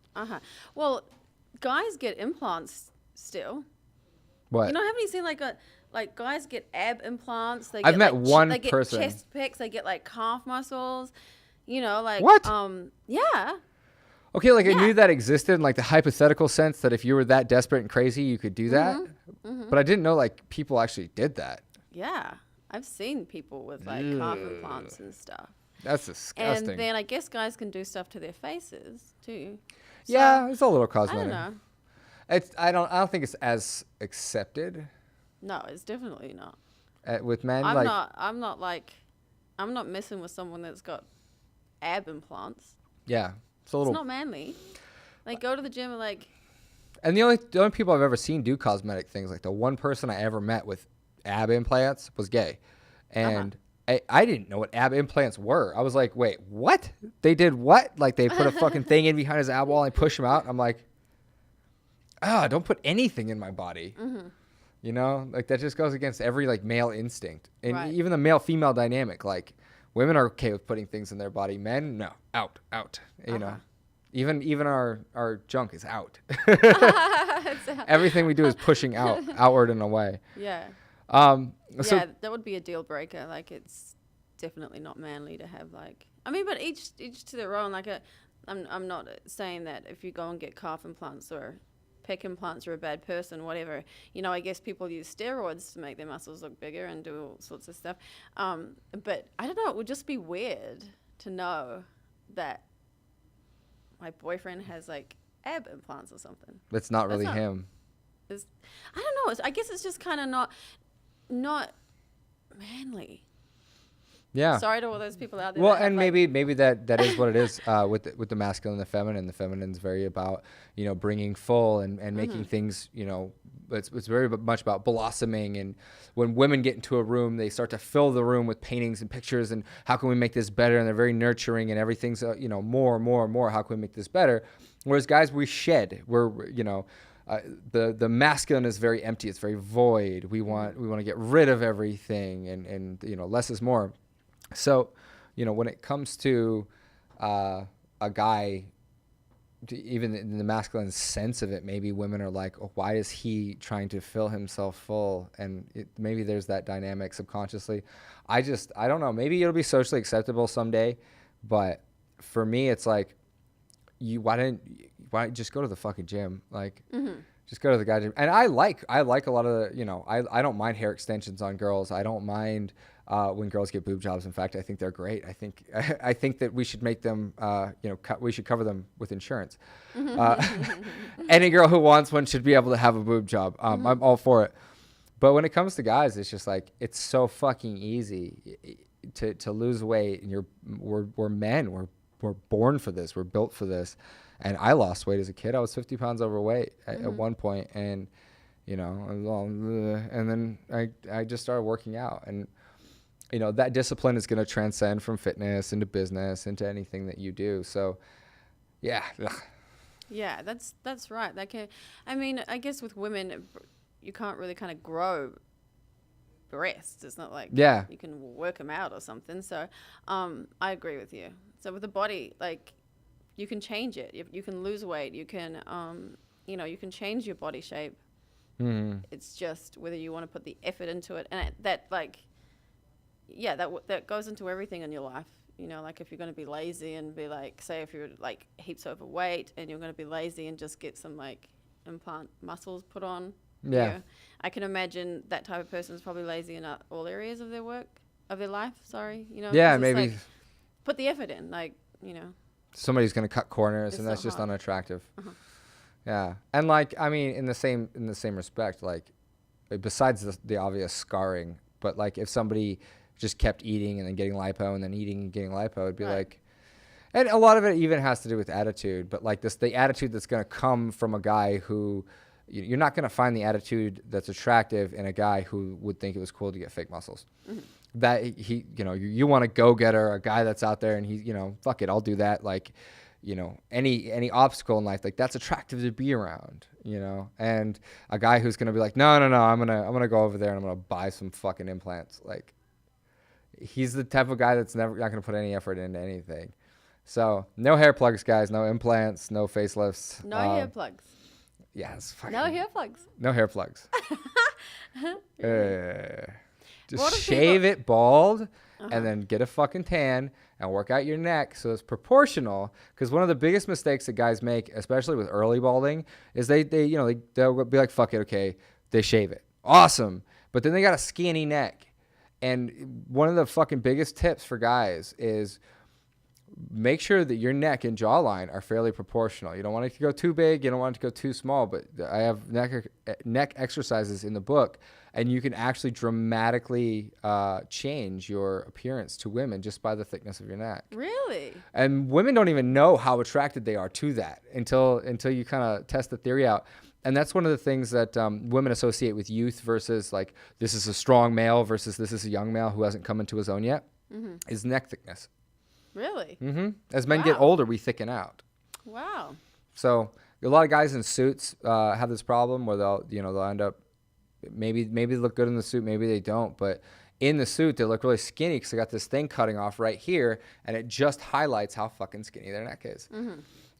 Well, guys get implants still. What? You know, haven't you seen like guys get ab implants? I've met one they person. Get chest pics. They get like calf muscles. You know, like what? Yeah. Okay, like I knew that existed in like the hypothetical sense that if you were that desperate and crazy, you could do that. But I didn't know like people actually did that. Yeah, I've seen people with like calf implants and stuff. That's disgusting. And then I guess guys can do stuff to their faces too. So, yeah, it's a little cosmetic. I don't know. I don't think it's as accepted. No, it's definitely not. With men, I'm not messing with someone that's got ab implants. Yeah, it's not manly. Like go to the gym and like. And the only people I've ever seen do cosmetic things, like the one person I ever met with ab implants was gay, and. I didn't know what ab implants were. I was like, wait, what? They did what? Like they put a fucking thing in behind his ab wall and push him out. I'm like, don't put anything in my body. You know, like that just goes against every like male instinct. And even the male-female dynamic, like women are okay with putting things in their body. Men, no, out, you know. Even our junk is out. Everything we do is pushing outward and away. Yeah. So that would be a deal breaker. Like, it's definitely not manly to have like. I mean, but each to their own. Like, I'm not saying that if you go and get calf implants or pec implants, you're a bad person. Whatever. You know, I guess people use steroids to make their muscles look bigger and do all sorts of stuff. But I don't know. It would just be weird to know that my boyfriend has like ab implants or something. It's not really him. I don't know. I guess it's just kind of not manly. Yeah. Sorry to all those people out there. Well, and maybe that is what it is with the masculine and the feminine. The feminine's very about, you know, bringing full and making things, you know, it's very much about blossoming. And when women get into a room, they start to fill the room with paintings and pictures and how can we make this better? And they're very nurturing and everything's, you know, more and more and more. How can we make this better? Whereas guys, we shed. We're, you know, the masculine is very empty. It's very void. We want to get rid of everything and you know, less is more. So, you know, when it comes to a guy, even in the masculine sense of it, maybe women are like, oh, why is he trying to fill himself full? And maybe there's that dynamic subconsciously. I don't know. Maybe it'll be socially acceptable someday. But for me, it's like, why don't just go to the fucking gym? Like, just go to the guy gym. And I like a lot of the, you know, I don't mind hair extensions on girls. I don't mind when girls get boob jobs. In fact, I think they're great. I think that we should make them, you know, we should cover them with insurance. Any girl who wants one should be able to have a boob job. I'm all for it. But when it comes to guys, it's just like, it's so fucking easy to lose weight. And we're men. We're born for this. We're built for this. And I lost weight as a kid. I was 50 pounds overweight at one point, and you know, and then I just started working out, and you know, that discipline is going to transcend from fitness into business into anything that you do. So, yeah. Yeah, that's right. I mean, I guess with women, you can't really kind of grow breasts. It's not like you can work them out or something. So, I agree with you. So with the body, like, you can change it. You can lose weight. You can, you know, you can change your body shape. It's just whether you want to put the effort into it, and that goes into everything in your life. You know, like if you're going to be lazy and be like, say if you're like heaps overweight and you're going to be lazy and just get some like implant muscles put on. Yeah. You know, I can imagine that type of person is probably lazy in all areas of their life. Sorry, you know. Yeah, maybe. Like, put the effort in, like, you know. Somebody's going to cut corners, and that's just unattractive. Yeah, and like, I mean, in the same respect, like, besides the obvious scarring, but like if somebody just kept eating and then getting lipo and then eating and getting lipo, it'd be like, and a lot of it even has to do with attitude, but like the attitude that's going to come from a guy who, you're not going to find the attitude that's attractive in a guy who would think it was cool to get fake muscles. That he, you know, you want a go-getter, a guy that's out there and he, you know, fuck it, I'll do that. Like, you know, any obstacle in life, like that's attractive to be around, you know, and a guy who's going to be like, no, I'm going to go over there and I'm going to buy some fucking implants. Like, he's the type of guy that's not going to put any effort into anything. So no hair plugs, guys, no implants, no facelifts. No hair plugs. Yeah, it's fucking, no hair plugs. No hair plugs. Just shave it bald and then get a fucking tan and work out your neck so it's proportional. Because one of the biggest mistakes that guys make, especially with early balding, is they'll be like, fuck it, okay, they shave it. Awesome. But then they got a skinny neck. And one of the fucking biggest tips for guys is make sure that your neck and jawline are fairly proportional. You don't want it to go too big. You don't want it to go too small. But I have neck exercises in the book, and you can actually dramatically change your appearance to women just by the thickness of your neck. Really? And women don't even know how attracted they are to that until you kind of test the theory out. And that's one of the things that women associate with youth versus like this is a strong male versus this is a young male who hasn't come into his own yet, is neck thickness. Really? As men get older, we thicken out. Wow. So a lot of guys in suits have this problem where they'll end up maybe they look good in the suit, maybe they don't, but in the suit they look really skinny because they got this thing cutting off right here, and it just highlights how fucking skinny their neck is.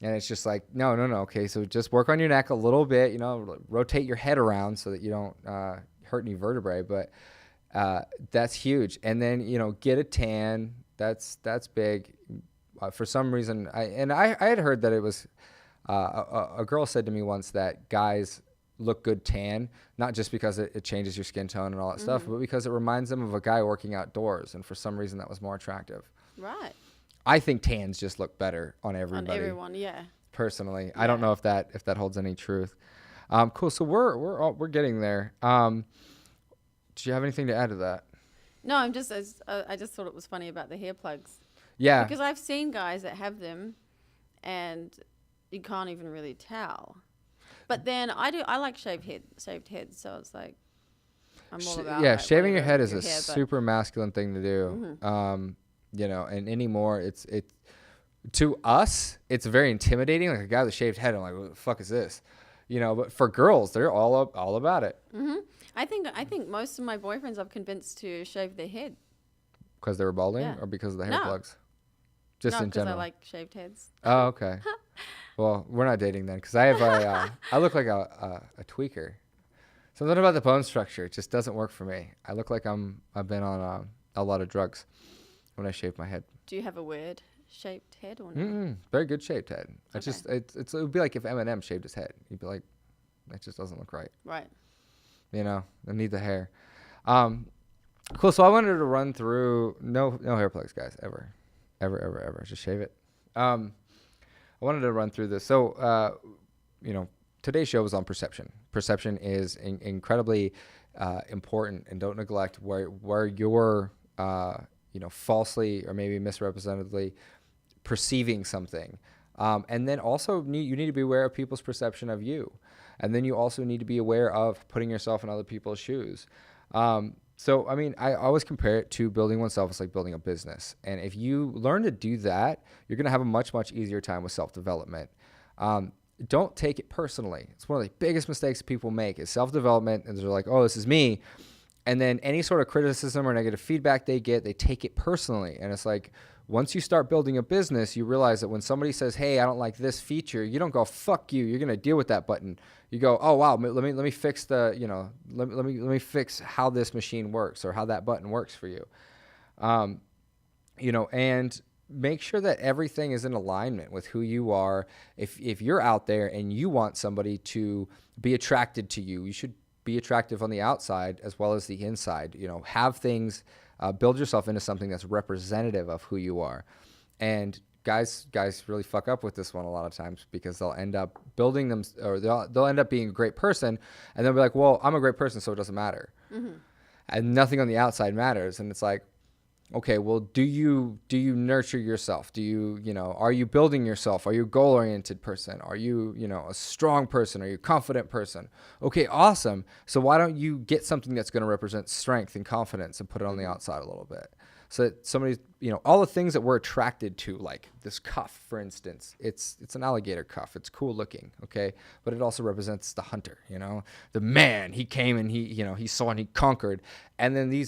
And it's just like, no. Okay, so just work on your neck a little bit, you know, rotate your head around so that you don't hurt any vertebrae. But that's huge. And then, you know, get a tan. That's big. For some reason, I had heard that it was a girl said to me once that guys look good tan, not just because it changes your skin tone and all that stuff, but because it reminds them of a guy working outdoors. And for some reason, that was more attractive. Right. I think tans just look better on everybody. On everyone, yeah. personally. Yeah. I don't know if that holds any truth. Cool. So we're getting there. Do you have anything to add to that? No, I just thought it was funny about the hair plugs. Yeah. Because I've seen guys that have them, and you can't even really tell. But then I like shaved heads, so it's like I'm all about. Yeah, shaving your head is a super masculine thing to do. Mm-hmm. You know, and anymore it's to us it's very intimidating. Like a guy with a shaved head, I'm like, what the fuck is this? You know, but for girls, they're all about it. Mm-hmm. I think most of my boyfriends I've convinced to shave their head. Because they were balding, or because of the hair plugs? Just in general. No, because I like shaved heads. Oh, okay. Well, we're not dating then, because I have I look like a tweaker. Something about the bone structure just doesn't work for me. I look like I've been on a lot of drugs when I shave my head. Do you have a weird shaped head or not? Very good shaped head. Okay. It would be like if Eminem shaved his head. You'd be like, that just doesn't look right. Right. You know, I need the hair. Cool. So I wanted to run through no hair plugs, guys, ever. Just shave it. I wanted to run through this. So, you know, today's show was on perception. Perception is incredibly important, and don't neglect where you're, you know, falsely or maybe misrepresentedly perceiving something. And then also you need to be aware of people's perception of you. And then you also need to be aware of putting yourself in other people's shoes. So, I mean, I always compare it to building oneself. It's like building a business. And if you learn to do that, you're going to have a much, much easier time with self-development. Don't take it personally. It's one of the biggest mistakes people make is self-development. And they're like, oh, this is me. And then any sort of criticism or negative feedback they get, they take it personally. And it's like, once you start building a business, you realize that when somebody says, hey, I don't like this feature, you don't go, fuck you. You're going to deal with that button. You go, oh, wow, let me fix the, you know, let me fix how this machine works or how that button works for you. You know, and make sure that everything is in alignment with who you are. If you're out there and you want somebody to be attracted to you, you should be attractive on the outside as well as the inside. You know, have things, build yourself into something that's representative of who you are. And guys really fuck up with this one a lot of times because they'll end up building them, or they'll end up being a great person, and they'll be like, well, I'm a great person, so it doesn't matter. Mm-hmm. And nothing on the outside matters. And it's like, okay, well, do you nurture yourself? Do you know, are you building yourself? Are you a goal-oriented person? Are you, you know, a strong person? Are you a confident person? Okay, awesome. So why don't you get something that's going to represent strength and confidence and put it on the outside a little bit? So that somebody, you know, all the things that we're attracted to, like this cuff, for instance, it's an alligator cuff. It's cool looking, okay? But it also represents the hunter, you know? The man, he came and he saw and he conquered. And then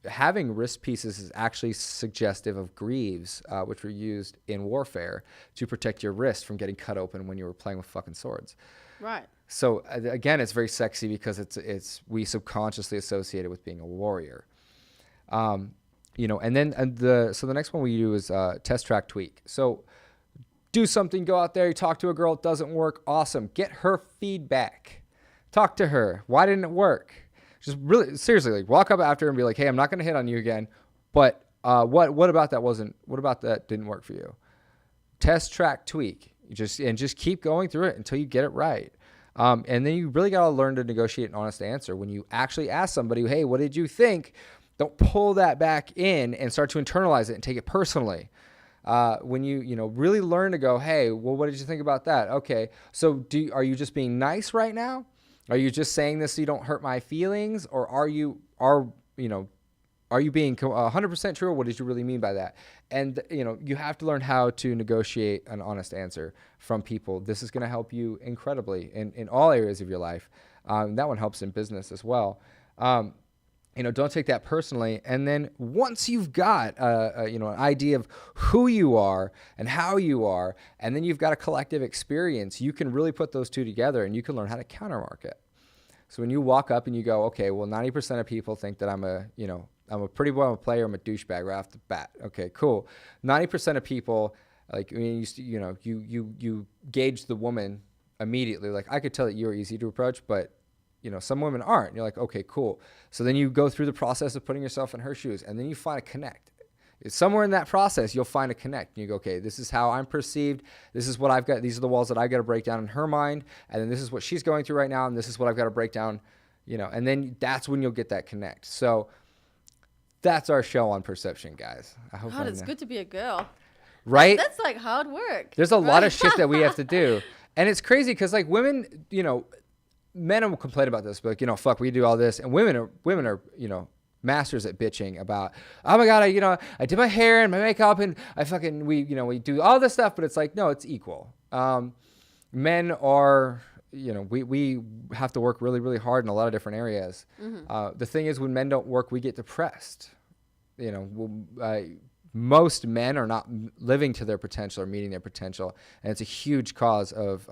having wrist pieces is actually suggestive of greaves, which were used in warfare to protect your wrist from getting cut open when you were playing with fucking swords. Right. So again, it's very sexy because we subconsciously associate it with being a warrior. You know, and then so the next one we do is test track tweak. So do something, go out there, you talk to a girl, it doesn't work, awesome. Get her feedback. Talk to her. Why didn't it work? Just really seriously, like walk up after her and be like, hey, I'm not going to hit on you again, but what about that didn't work for you? Test track tweak. Just keep going through it until you get it right. And then you really got to learn to negotiate an honest answer. When you actually ask somebody, hey, what did you think? Don't pull that back in and start to internalize it and take it personally. When you really learn to go, hey, well, what did you think about that? Okay, so are you just being nice right now? Are you just saying this so you don't hurt my feelings, or are you being 100% true, or what did you really mean by that? And you have to learn how to negotiate an honest answer from people. This is going to help you incredibly in all areas of your life. That one helps in business as well. Don't take that personally. And then once you've got an idea of who you are and how you are, and then you've got a collective experience, you can really put those two together and you can learn how to countermarket. So when you walk up and you go, okay, well, 90% of people think that I'm a pretty well player, I'm a douchebag right off the bat. Okay, cool. 90% of people, like, I mean, you gauge the woman immediately. Like, I could tell that you're easy to approach, but some women aren't. You're like, okay, cool. So then you go through the process of putting yourself in her shoes, and then you find a connect. somewhere in that process, you'll find a connect. And you go, okay, this is how I'm perceived. This is what I've got. These are the walls that I got to break down in her mind. And then this is what she's going through right now. And this is what I've got to break down, and then that's when you'll get that connect. So that's our show on perception, guys. I hope God, it's good to be a girl. Right? That's like hard work. There's a lot of shit that we have to do. And it's crazy because like women, men will complain about this, but like, fuck, we do all this. And women are, masters at bitching about, oh my God, I did my hair and my makeup and we do all this stuff, but it's like, no, it's equal. Men are, we have to work really, really hard in a lot of different areas. Mm-hmm. The thing is, when men don't work, we get depressed. Most men are not living to their potential or meeting their potential. And it's a huge cause of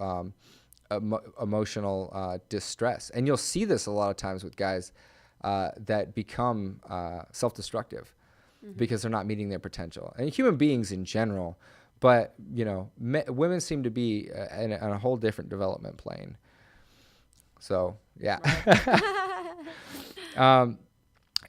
emotional distress. And you'll see this a lot of times with guys that become self-destructive because they're not meeting their potential. And human beings in general, but, women seem to be on a whole different development plane. So, yeah. Right.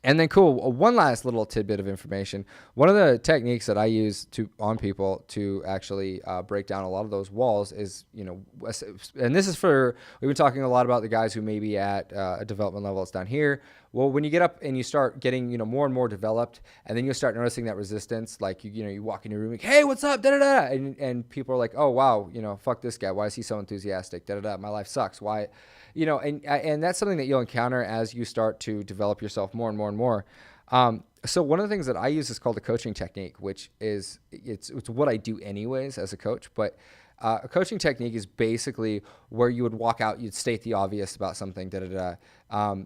And then cool, one last little tidbit of information. One of the techniques that I use on people to actually break down a lot of those walls is, and this is for, we've been talking a lot about the guys who may be at a development level that's down here. Well, when you get up and you start getting, more and more developed, and then you start noticing that resistance, like, you walk in your room, like, hey, what's up, da-da-da, and people are like, oh, wow, fuck this guy. Why is he so enthusiastic? Da-da-da, my life sucks. Why? And that's something that you'll encounter as you start to develop yourself more and more and more. So one of the things that I use is called a coaching technique, which is, it's what I do anyways as a coach, but a coaching technique is basically where you would walk out, you'd state the obvious about something, da-da-da, and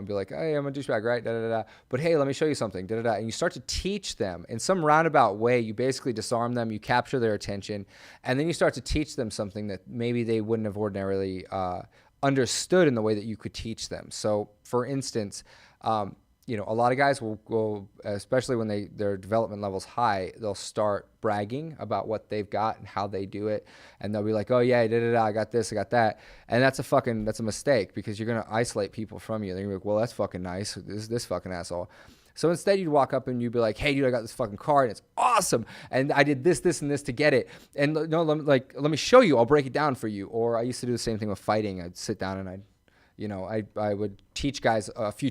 be like, hey, I'm a douchebag, right? Da-da-da. But hey, let me show you something, da-da-da. And you start to teach them in some roundabout way. You basically disarm them, you capture their attention, and then you start to teach them something that maybe they wouldn't have ordinarily understood in the way that you could teach them. So for instance, a lot of guys will go, especially when their development level's high, they'll start bragging about what they've got and how they do it. And they'll be like, oh yeah, da-da-da, I got this, I got that. And that's a mistake, because you're going to isolate people from you. They're going to be like, well, that's fucking nice. This fucking asshole. So instead you'd walk up and you'd be like, hey dude, I got this fucking car and it's awesome. And I did this, and this to get it. And let me show you, I'll break it down for you. Or I used to do the same thing with fighting. I'd sit down and I would teach guys a few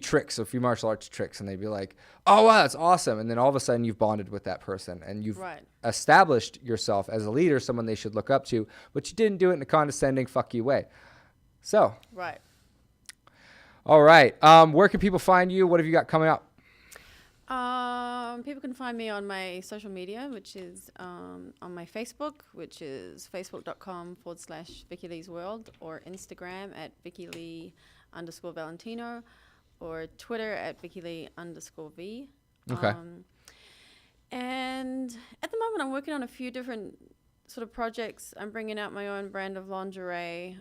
martial arts tricks, and they'd be like, oh wow, that's awesome. And then all of a sudden you've bonded with that person and you've established yourself as a leader, someone they should look up to, but you didn't do it in a condescending, fuck you way. So. Right. All right. Where can people find you? What have you got coming up? People can find me on my social media, which is on my Facebook, which is facebook.com/Vicky Lee's World, or Instagram at Vicky Lee_Valentino, or Twitter at Vicky Lee_V. Okay. And at the moment, I'm working on a few different sort of projects. I'm bringing out my own brand of lingerie,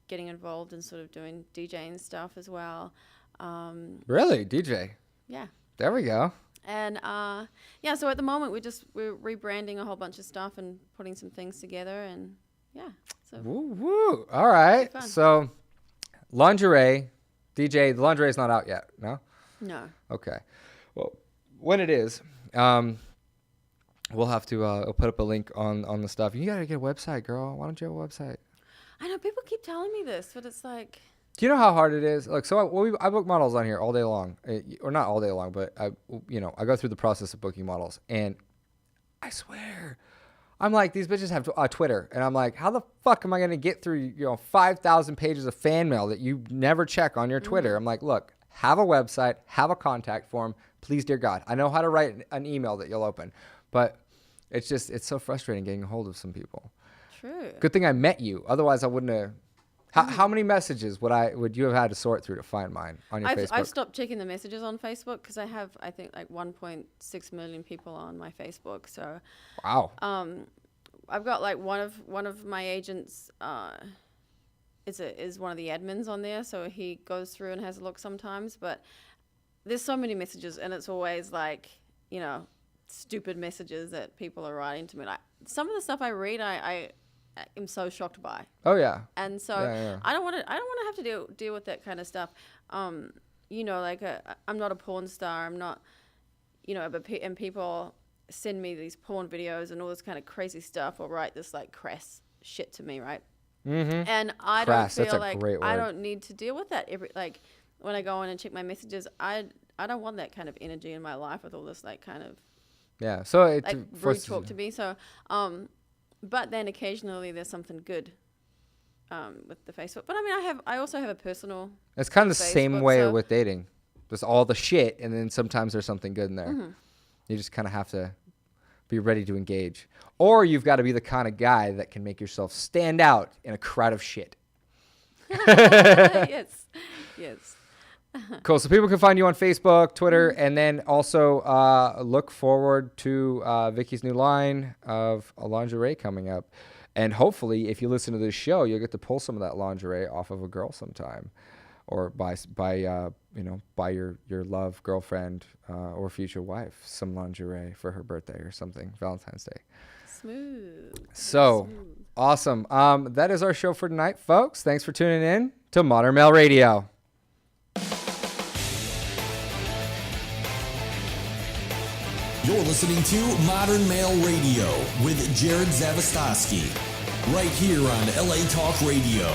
getting involved in sort of doing DJing stuff as well. Really? DJ? Yeah. There we go. And so at the moment we're rebranding a whole bunch of stuff and putting some things together, and so woo. All right. So lingerie, DJ, the lingerie is not out yet, no? No. Okay. Well, when it is, we'll have to I'll put up a link on the stuff. You gotta get a website, girl. Why don't you have a website? I know people keep telling me this, but it's like, do you know how hard it is? Like, so I book models on here all day long, or not all day long, but I go through the process of booking models, and I swear, I'm like, these bitches have Twitter, and I'm like, how the fuck am I gonna get through 5,000 pages of fan mail that you never check on your Twitter? I'm like, look, have a website, have a contact form, please, dear God. I know how to write an email that you'll open, but it's so frustrating getting a hold of some people. True. Good thing I met you, otherwise I wouldn't have. How many messages would you have had to sort through to find mine on your Facebook? I've stopped checking the messages on Facebook because I have, I think, like 1.6 million people on my Facebook. So, wow. I've got like one of my agents is one of the admins on there, so he goes through and has a look sometimes. But there's so many messages, and it's always like stupid messages that people are writing to me. Like some of the stuff I read, I am so shocked by. Oh yeah. And so I don't want to have to deal with that kind of stuff. Like I'm not a porn star. I'm not, and people send me these porn videos and all this kind of crazy stuff, or write this like crass shit to me, right? Mm-hmm. And I Crass, don't feel that's a like great I word. don't need to deal with that like when I go in and check my messages. I don't want that kind of energy in my life with all this like kind of So like rude talk to me. So but then occasionally there's something good with the Facebook. But I mean, I also have a personal. It's kind of the same Facebook, way so- with dating. There's all the shit, and then sometimes there's something good in there. Mm-hmm. You just kind of have to be ready to engage, or you've got to be the kind of guy that can make yourself stand out in a crowd of shit. Yes. Cool. So people can find you on Facebook, Twitter, and then also look forward to Vicky's new line of lingerie coming up. And hopefully, if you listen to this show, you'll get to pull some of that lingerie off of a girl sometime, or buy your love girlfriend or future wife some lingerie for her birthday or something, Valentine's Day. Smooth. So awesome. That is our show for tonight, folks. Thanks for tuning in to Modern Male Radio. You're listening to Modern Male Radio with Jared Zavastosky, right here on LA Talk Radio.